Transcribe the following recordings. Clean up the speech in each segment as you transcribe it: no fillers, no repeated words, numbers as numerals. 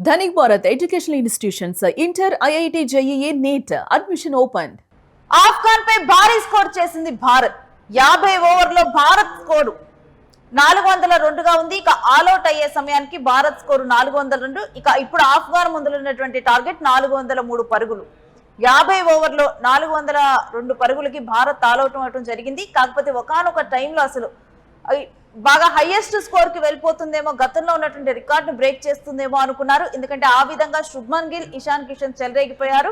Dhanik Bharat Educational Institutions, Inter, IIT, JEE, NEET, admission opened. Afghan పై భారీ score చేసింది భారత్. 50 ఓవర్లో Bharat score 402గా ఉంది. ఇక ఆల్అౌట్ అయ్యే సమయానికి భారత్ స్కోరు 402. ఇక ఇప్పుడు ఆఫ్ఘాన్ ముందున్నటువంటి టార్గెట్ 403 పరుగులు. 50 ఓవర్లో 402 పరుగులకి భారత్ ఆల్అౌట్ అవడం జరిగింది. కాకపోతే ఒకానొక టైంలో అసలు బాగా హైయెస్ట్ స్కోర్ కి వెళ్ళిపోతుందేమో, గతంలో ఉన్నటువంటి రికార్డును బ్రేక్ చేస్తుందేమో అనుకున్నారు. ఎందుకంటే ఆ విధంగా శుభ్మన్ గిల్, ఇషాన్ కిషన్ చెలరేగిపోయారు.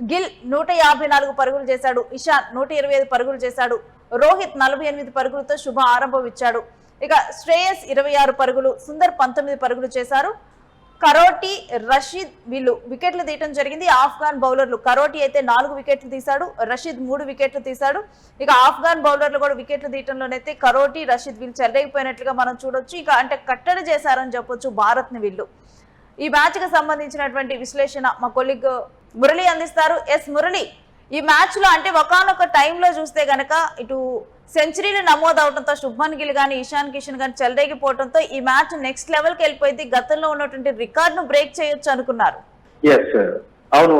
గిల్ 154 పరుగులు చేశాడు, ఇషాన్ 125 పరుగులు చేశాడు, రోహిత్ 48 పరుగులతో శుభ ఆరంభం ఇచ్చాడు. ఇక శ్రేయస్ 26 పరుగులు, సుందర్ 19 పరుగులు చేశారు. కరోటి, రషీద్ వీళ్ళు వికెట్లు తీయడం జరిగింది. ఆఫ్ఘాన్ బౌలర్లు కరోటి అయితే 4 వికెట్లు తీశాడు, రషీద్ 3 వికెట్లు తీశాడు. ఇక ఆఫ్ఘాన్ బౌలర్లు కూడా వికెట్లు తీయటంలోనైతే కరోటి, రషీద్ వీళ్ళు చెలరేగిపోయినట్లుగా మనం చూడొచ్చు. ఇక అంటే కట్టడి చేశారని చెప్పొచ్చు భారత్ ని వీళ్ళు. ఈ మ్యాచ్ కి సంబంధించినటువంటి విశ్లేషణ మా కొలీగ్ మురళి అందిస్తారు. ఎస్ మురళి, ఈ మ్యాచ్ లో అంటే ఒకానొక టైంలో చూస్తే గనక ఇటు సెంచరీలు నమోదవడంతో శుభ్మన్ గిల్ గానీ, ఇషాన్ కిషన్ గానీ చెలరేగిపోవడంతో ఈ మ్యాచ్ నెక్స్ట్ లెవెల్ కి వెళ్ళిపోయింది. గతంలో ఉన్నటువంటి రికార్డ్ ను బ్రేక్ చేయొచ్చు అనుకున్నారు. అవును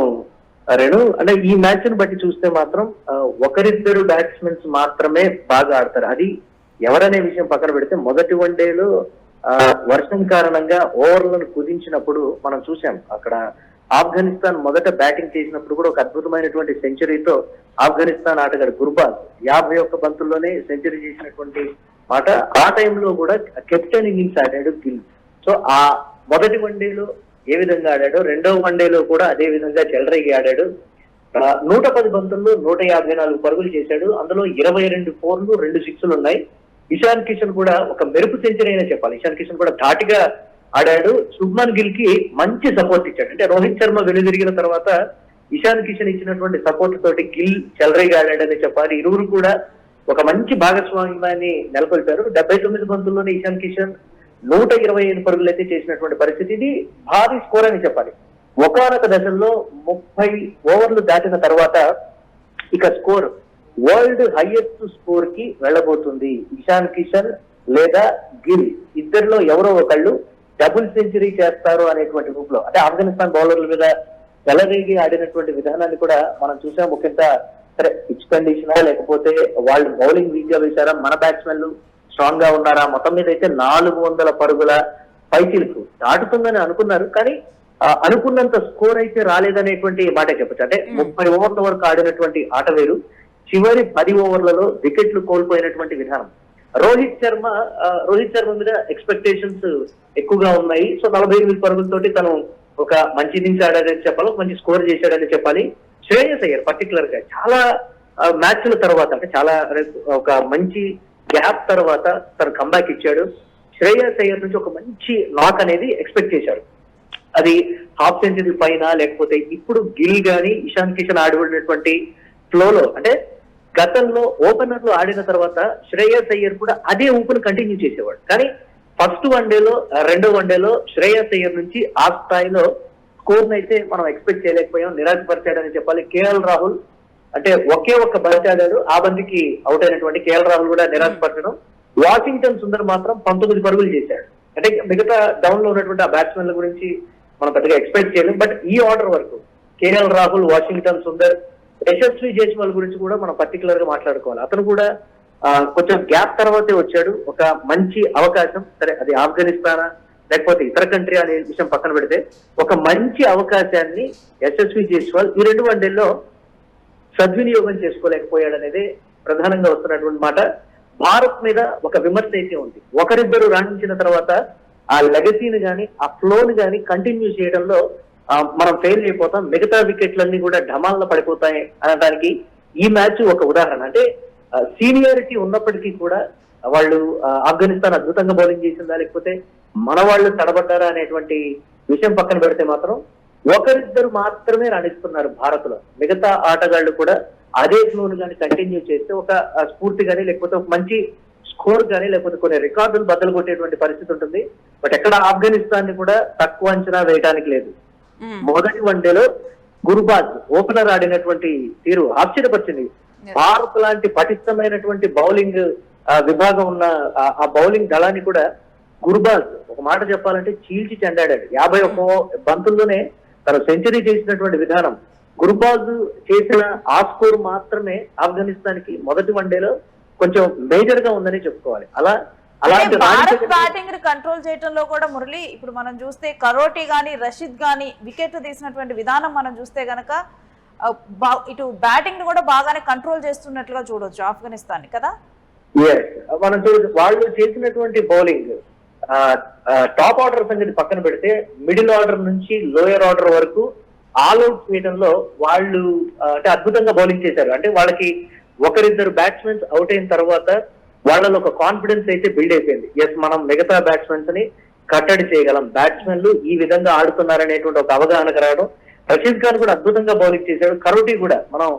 రేణు, అంటే ఈ మ్యాచ్ ని బట్టి చూస్తే మాత్రం ఒకరిద్దరు బ్యాట్స్మెన్స్ మాత్రమే బాగా ఆడతారు. అది ఎవరనే విషయం పక్కన పెడితే మొదటి వన్డేలో వర్షం కారణంగా ఓవర్లను కుదించినప్పుడు మనం చూసాం. అక్కడ ఆఫ్ఘనిస్తాన్ మొదట బ్యాటింగ్ చేసినప్పుడు కూడా ఒక అద్భుతమైనటువంటి సెంచరీతో ఆఫ్ఘనిస్తాన్ ఆటగాడు గుర్బాజ్ 51 బంతుల్లోనే సెంచరీ చేసినటువంటి మాట. ఆ టైంలో కూడా కెప్టెన్ ఇన్నింగ్స్ ఆడాడు గిల్. సో ఆ మొదటి వన్డేలో ఏ విధంగా ఆడాడో రెండవ వన్డేలో కూడా అదే విధంగా చెలరేగి ఆడాడు. 110 బంతుల్లో 154 పరుగులు చేశాడు. అందులో 22 4లు 2 6లు ఉన్నాయి. ఇషాన్ కిషన్ కూడా ఒక మెరుపు సెంచరీ అయినా చెప్పాలి. ఇషాన్ కిషన్ కూడా ధాటిగా ఆడాడు. శుభ్మన్ గిల్ కి మంచి సపోర్ట్ ఇచ్చాడు. అంటే రోహిత్ శర్మ వెనుదిరిగిన తర్వాత ఇషాన్ కిషన్ ఇచ్చినటువంటి సపోర్ట్ తోటి గిల్ చెలరేగా ఆడాడని చెప్పాలి. ఇరువురు కూడా ఒక మంచి భాగస్వామ్యాన్ని నెలకొల్పారు. 79 బంతుల్లోనే ఇషాన్ కిషన్ 125 పరుగులు అయితే చేసినటువంటి పరిస్థితి. ఇది భారీ స్కోర్ అని చెప్పాలి. ఒకానొక దశల్లో 30 ఓవర్లు దాటిన తర్వాత ఇక స్కోర్ వరల్డ్ హైయెస్ట్ స్కోర్ కి వెళ్ళబోతుంది. ఇషాన్ కిషన్ లేదా గిల్ ఇద్దరిలో ఎవరో ఒకళ్ళు డబుల్ సెంచరీ చేస్తారు అనేటువంటి రూపంలో, అంటే ఆఫ్ఘనిస్తాన్ బౌలర్ల మీద చెలరేగి ఆడినటువంటి విధానాన్ని కూడా మనం చూసాం. ముఖ్యంగా సరే పిచ్ కండిషనా లేకపోతే వాళ్ళు బౌలింగ్ వీక్ గా వేశారా, మన బ్యాట్స్మెన్లు స్ట్రాంగ్ గా ఉన్నారా, మొత్తం మీద అయితే 400 పరుగుల పైచిలకు దాటుతుందని అనుకున్నారు. కానీ అనుకున్నంత స్కోర్ అయితే రాలేదనేటువంటి మాట చెప్పచ్చు. అంటే 30 ఓవర్ల వరకు ఆడినటువంటి ఆట వేరు, చివరి 10 ఓవర్లలో వికెట్లు కోల్పోయినటువంటి విధానం. రోహిత్ శర్మ మీద ఎక్స్పెక్టేషన్స్ ఎక్కువగా ఉన్నాయి. సో 48 పరుగులతోటి తను ఒక మంచి ఇన్నింగ్స్ ఆడాడని చెప్పాలి, ఒక మంచి స్కోర్ చేశాడని చెప్పాలి. శ్రేయస్ అయ్యర్ పర్టికులర్ గా చాలా మ్యాచ్ల తర్వాత, అంటే చాలా ఒక మంచి గ్యాప్ తర్వాత తను కంబ్యాక్ ఇచ్చాడు. శ్రేయస్ అయ్యర్ నుంచి ఒక మంచి నాక్ అనేది ఎక్స్పెక్ట్ చేశాడు. అది హాఫ్ సెంచరీ పైన లేకపోతే ఇప్పుడు గిల్ గాని ఇషాన్ కిషన్ ఆడినటువంటి ఫ్లోలో, అంటే గతంలో ఓపెనర్లు ఆడిన తర్వాత శ్రేయస్ అయ్యర్ కూడా అదే ఊపును కంటిన్యూ చేసేవాడు. కానీ ఫస్ట్ వన్డేలో రెండో వన్డేలో శ్రేయస్ అయ్యర్ నుంచి ఆ స్థాయిలో స్కోర్ అయితే మనం ఎక్స్పెక్ట్ చేయలేకపోయాం, నిరాశపరిచాడని చెప్పాలి. కేఎల్ రాహుల్ అంటే ఒకే ఒక్క బంతి ఆడాడు, ఆ బంతికి అవుట్ అయినటువంటి కేఎల్ రాహుల్ కూడా నిరాశపరచడం. వాషింగ్టన్ సుందర్ మాత్రం 19 పరుగులు చేశాడు. అంటే మిగతా డౌన్ లో ఉన్నటువంటి ఆ బ్యాట్స్మెన్ల గురించి మనం పెద్దగా ఎక్స్పెక్ట్ చేయలేం. బట్ ఈ ఆర్డర్ వరకు కేఎల్ రాహుల్, వాషింగ్టన్ సుందర్, యశస్వి జైస్వాల్ గురించి కూడా మనం పర్టికులర్ గా మాట్లాడుకోవాలి. అతను కూడా కొంచెం గ్యాప్ తర్వాతే వచ్చాడు. ఒక మంచి అవకాశం, సరే అది ఆఫ్ఘనిస్తానా లేకపోతే ఇతర కంట్రీ అనే విషయం పక్కన పెడితే ఒక మంచి అవకాశాన్ని యశస్వి జైస్వాల్ ఈ 2 వన్డేల్లో సద్వినియోగం చేసుకోలేకపోయాడు అనేది ప్రధానంగా వస్తున్నటువంటి మాట. భారత్ మీద ఒక విమర్శ అయితే ఉంది. ఒకరిద్దరు రాణించిన తర్వాత ఆ లెగసీని గాని ఆ ఫ్లోని గాని కంటిన్యూ చేయడంలో మనం ఫెయిల్ అయిపోతాం, మిగతా వికెట్లన్నీ కూడా ఢమాల్లో పడిపోతాయి అనడానికి ఈ మ్యాచ్ ఒక ఉదాహరణ. అంటే సీనియారిటీ ఉన్నప్పటికీ కూడా వాళ్ళు ఆఫ్ఘనిస్తాన్ అద్భుతంగా బౌలింగ్ చేసిందా లేకపోతే మన వాళ్ళు తడబడ్డారా అనేటువంటి విషయం పక్కన పెడితే మాత్రం ఒకరిద్దరు మాత్రమే రాణిస్తున్నారు భారత్ లో. మిగతా ఆటగాళ్లు కూడా అదే ఫ్లోను కానీ కంటిన్యూ చేస్తే ఒక స్ఫూర్తి కానీ లేకపోతే ఒక మంచి స్కోర్ కానీ లేకపోతే కొన్ని రికార్డులు బద్దలు కొట్టేటువంటి పరిస్థితి ఉంటుంది. బట్ ఎక్కడ ఆఫ్ఘనిస్తాన్ ని కూడా తక్కువ అంచనా వేయడానికి లేదు. మొదటి వన్డేలో గుర్బాజ్ ఓపెనర్ ఆడినటువంటి తీరు ఆశ్చర్యపరిచింది. భారత్ లాంటి పటిష్టమైనటువంటి బౌలింగ్ విభాగం ఉన్న ఆ బౌలింగ్ దళాన్ని కూడా గుర్బాజ్ ఒక మాట చెప్పాలంటే చీల్చి చెండాడాడు. 51 బంతుల్లోనే తను సెంచరీ చేసినటువంటి విధానం, గుర్బాజ్ చేసిన ఆ స్కోర్ మాత్రమే ఆఫ్ఘనిస్తాన్ కి మొదటి వన్డేలో కొంచెం మేజర్ గా ఉందని చెప్పుకోవాలి. అలాంటి భారత్ బ్యాటింగ్ ని కంట్రోల్ చేయడంలో కూడా మురళి ఇప్పుడు మనం చూస్తే కరోటి గాని రషీద్ గాని వికెట్లు తీసినటువంటి విధానం మనం చూస్తే గనక ఇటు బ్యాటింగ్ ని కూడా బాగానే కంట్రోల్ చేస్తున్నట్లుగా చూడొచ్చు ఆఫ్ఘనిస్తాన్ కదా. మనం చూడొచ్చు వాళ్ళు చేసినటువంటి బౌలింగ్ టాప్ ఆర్డర్ సంగతి పక్కన పెడితే మిడిల్ ఆర్డర్ నుంచి లోయర్ ఆర్డర్ వరకు ఆల్ అవుట్ చేయడంలో వాళ్ళు అంటే అద్భుతంగా బౌలింగ్ చేశారు. అంటే వాళ్ళకి ఒకరిద్దరు బ్యాట్స్మెన్స్ అవుట్ అయిన తర్వాత వాళ్ళలో ఒక కాన్ఫిడెన్స్ అయితే బిల్డ్ అయిపోయింది. ఎస్, మనం మిగతా బ్యాట్స్మెన్స్ ని కట్టడి చేయగలం, బ్యాట్స్మెన్లు ఈ విధంగా ఆడుతున్నారనేటువంటి ఒక అవగాహనకు రావడం. రషీద్ ఖాన్ కూడా అద్భుతంగా బౌలింగ్ చేశాడు. కరోటి కూడా మనం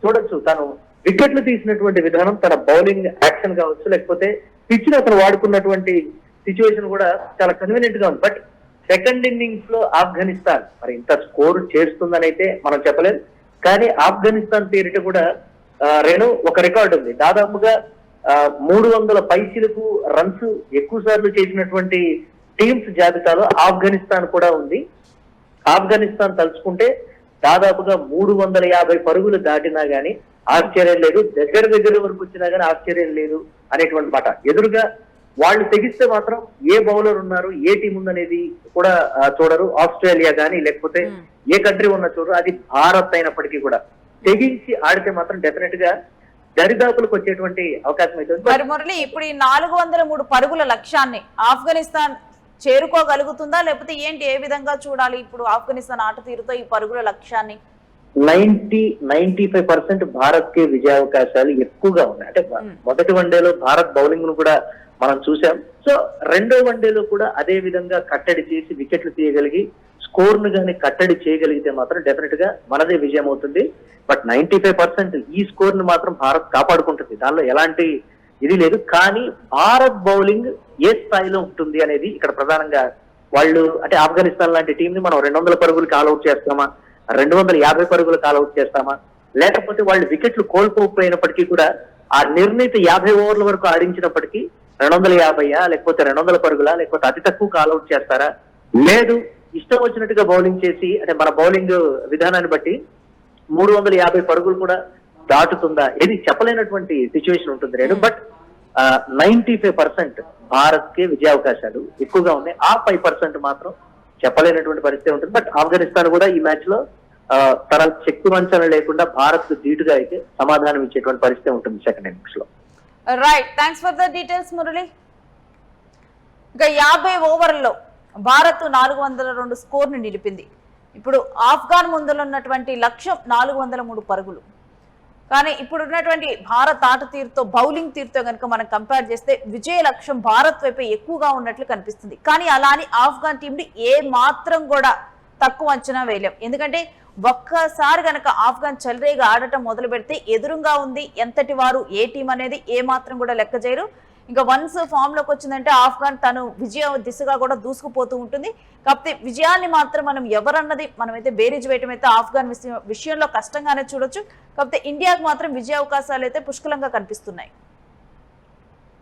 చూడొచ్చు, తను వికెట్లు తీసినటువంటి విధానం, తన బౌలింగ్ యాక్షన్ కావచ్చు, లేకపోతే పిచ్ ని అతను వాడుకున్నటువంటి సిచ్యువేషన్ కూడా చాలా కన్వీనియంట్ గా ఉంది. బట్ సెకండ్ ఇన్నింగ్స్ లో ఆఫ్ఘనిస్తాన్ మరి ఇంత స్కోర్ చేస్తుందని అయితే మనం చెప్పలేదు. కానీ ఆఫ్ఘనిస్తాన్ పేరిట కూడా రేణు ఒక రికార్డు ఉంది. దాదాపుగా 300 పైచిలకు రన్స్ ఎక్కువ సార్లు చేసినటువంటి టీమ్స్ జాబితాలో ఆఫ్ఘనిస్తాన్ కూడా ఉంది. ఆఫ్ఘనిస్తాన్ తలుచుకుంటే దాదాపుగా 350 పరుగులు దాటినా గానీ ఆశ్చర్యం లేదు, దగ్గర వరకు వచ్చినా గానీ ఆశ్చర్యం లేదు అనేటువంటి మాట. ఎదురుగా వాళ్ళు తెగిస్తే మాత్రం ఏ బౌలర్ ఉన్నారు, ఏ టీం ఉందనేది కూడా చూడరు. ఆస్ట్రేలియా గానీ లేకపోతే ఏ కంట్రీ ఉన్నా చూడరు. అది భారత్ అయినప్పటికీ కూడా తెగించి ఆడితే మాత్రం డెఫినెట్ గా దరిదాపులకు వచ్చేటువంటి అవకాశం అయితే. మరి మురళి ఇప్పుడు ఈ 403 పరుగుల లక్ష్యాన్ని ఆఫ్ఘనిస్తాన్ చేరుకోగలుగుతుందా, లేకపోతే ఏంటి, ఏ విధంగా చూడాలి ఇప్పుడు ఆఫ్ఘనిస్తాన్ ఆట తీరుతో ఈ పరుగుల లక్ష్యాన్ని? 95% భారత్ కి విజయావకాశాలు ఎక్కువగా ఉన్నాయి. అంటే మొదటి వన్డేలో భారత్ బౌలింగ్ ను కూడా మనం చూసాం. సో రెండో వన్డేలో కూడా అదే విధంగా కట్టడి చేసి వికెట్లు తీయగలిగి స్కోర్ ను గానీ కట్టడి చేయగలిగితే మాత్రం డెఫినెట్ గా మనదే విజయం అవుతుంది. బట్ 95% ఈ స్కోర్ ను మాత్రం భారత్ కాపాడుకుంటుంది, దానిలో ఎలాంటి ఇది లేదు. కానీ భారత్ బౌలింగ్ ఏ స్థాయిలో ఉంటుంది అనేది ఇక్కడ ప్రధానంగా వాళ్ళు, అంటే ఆఫ్ఘనిస్తాన్ లాంటి టీం ని మనం 200 పరుగులకు ఆల్అౌట్ చేస్తామా, 250 పరుగులకు ఆల్అౌట్ చేస్తామా, లేకపోతే వాళ్ళు వికెట్లు కోల్పోకపోయినప్పటికీ కూడా ఆ నిర్ణీత 50 ఓవర్ల వరకు ఆడించినప్పటికీ 250 లేకపోతే 200 పరుగులా, లేకపోతే అతి తక్కువ ఆల్అౌట్ చేస్తారా, లేదు ఇష్టం వచ్చినట్టుగా బౌలింగ్ చేసి, అంటే మన బౌలింగ్ విధానాన్ని బట్టి 350 పరుగులు కూడా దాటుతుందా, ఇది చెప్పలేనటువంటి సిచ్యువేషన్ ఉంటుంది రేణు. బట్ 95% భారత్ కి విజయావకాశాలు ఎక్కువగా ఉన్నాయి. ఆ 5% మాత్రం చెప్పలేనటువంటి పరిస్థితి ఉంటుంది. బట్ ఆఫ్ఘనిస్తాన్ కూడా ఈ మ్యాచ్ లో తన శక్తి వంచన లేకుండా భారత్ కు ధీటుగా అయితే సమాధానం ఇచ్చేటువంటి పరిస్థితి ఉంటుంది సెకండ్ ఇన్నింగ్స్ లో. Right, thanks for the details Murali. ఇక 50 ఓవర్లలో భారత్ 402 స్కోర్ ని నిలిపింది. ఇప్పుడు ఆఫ్ఘన్ ముందులో ఉన్నటువంటి లక్ష్యం 403 పరుగులు. కానీ ఇప్పుడు ఉన్నటువంటి భారత్ ఆట తీరుతో, బౌలింగ్ తీరుతో కనుక మనం కంపేర్ చేస్తే విజయ లక్ష్యం భారత్ వైపే ఎక్కువగా ఉన్నట్లు కనిపిస్తుంది. కానీ అలా అని ఆఫ్ఘన్ టీంని ఏ మాత్రం కూడా తక్కువ అంచనా వేయలేం. ఎందుకంటే ఒక్కసారి కనుక ఆఫ్ఘన్ చెలరేగా ఆడటం మొదలు పెడితే ఎదురుగా ఉంది ఎంతటి వారు, ఏ టీం అనేది ఏ మాత్రం కూడా లెక్క చేయరు. ఇంకా వన్స్ ఫామ్ లోకి వచ్చిందంటే ఆఫ్ఘన్ తను విజయ దిశగా కూడా దూసుకుపోతూ ఉంటుంది. కాకపోతే విజయాన్ని మాత్రం మనం ఎవరన్నది మనమైతే బేరీజ్ వేయటం అయితే ఆఫ్ఘన్ విషయంలో కష్టంగానే చూడొచ్చు. కాకపోతే ఇండియాకు మాత్రం విజయ అవకాశాలు అయితే పుష్కలంగా కనిపిస్తున్నాయి.